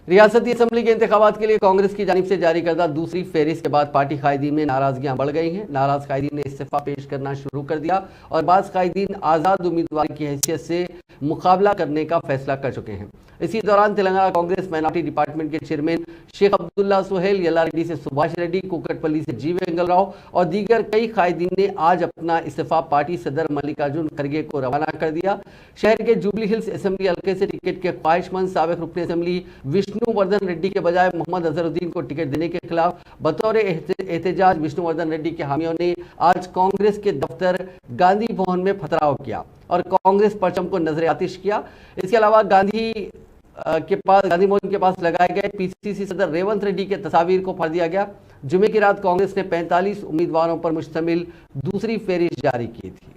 रियासती असेंबली के इंतखाबात के लिए कांग्रेस की जानिब से जारी करदा दूसरी फहरिस्त के बाद पार्टी कायदीन में नाराजगियां बढ़ गई हैं। नाराज कायदीन ने इस्तीफा पेश करना शुरू कर दिया और बाज़ कायदीन आज़ाद उम्मीदवार की हैसियत से मुकाबला करने का फैसला कर चुके हैं। इसी दौरान तेलंगाना कांग्रेस माइनॉरिटी डिपार्टमेंट के चेयरमैन शेख अब्दुल्ला सोहेल, यल्लारेड्डी से सुभाष रेड्डी, कुकटपल्ली से जी वेंगल राव और दीगर कई कायदीन ने आज अपना इस्तीफा पार्टी सदर मल्लिकार्जुन खड़गे को रवाना कर दिया। शहर के जुबली हिल्स असेंबली हल्के से टिकट के ख्वाहिशमंद साबिक रुकन असेंबली विष्णुवर्धन रेड्डी के बजाय मोहम्मद अजहरुद्दीन को टिकट देने के खिलाफ बतौर एहतजाज विष्णुवर्धन रेड्डी के हामियों ने आज कांग्रेस के दफ्तर गांधी भवन में पथराव किया और कांग्रेस परचम को नजर आतिश किया। इसके अलावा गांधी भवन के पास लगाए गए पीसीसी सदर रेवंत रेड्डी के तस्वीर को फाड़ दिया गया। जुमे की रात कांग्रेस ने 45 उम्मीदवारों पर मुश्तमिल दूसरी फहरिस्त जारी की थी।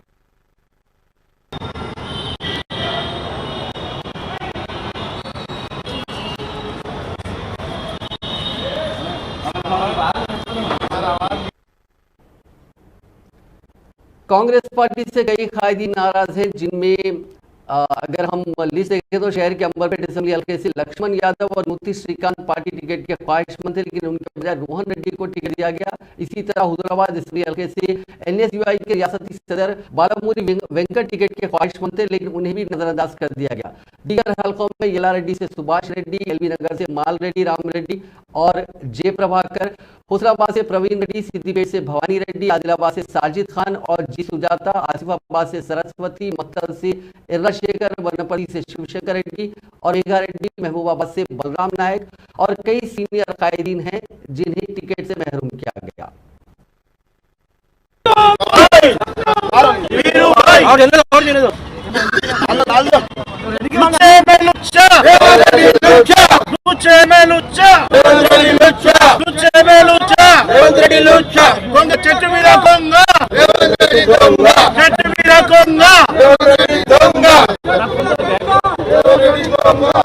कांग्रेस पार्टी से कई कायदीन नाराज हैं, जिनमें अगर हम लिस्ट देखें तो शहर के अंबरपेट असेंबली हल्के से लक्ष्मण यादव और मुफ्ती श्रीकांत पार्टी टिकट के ख्वाहिशमंद थे, लेकिन उनके बजाय रोहन रेड्डी को टिकट दिया गया। इसी तरह हुजूराबाद असेंबली हल्के से एनएसयूआई के रियासती सदर बालामुरी वेंकट टिकट के ख्वाहिशमंद थे, लेकिन उन्हें भी नजरअंदाज कर दिया गया। दीगर हल्कों में यल्लारेड्डी से सुभाष रेड्डी, एलबी नगर से माल रेड्डी, राम रेड्डी और जय प्रभाकर, हुस्नाबाद से प्रवीण रेड्डी, सिद्दीपेट से भवानी रेड्डी, आदिलाबाद से साजिद खान और जी सुजाता, आसिफाबाद से सरस्वती, मक्तल से इर्रा शेखर, वनपल्ली से शिवशंकर रेड्डी और मेघा रेड्डी, महबूबाबाद से बलराम नायक और कई सीनियर कायदीन हैं जिन्हें टिकट से महरूम किया गया। Dong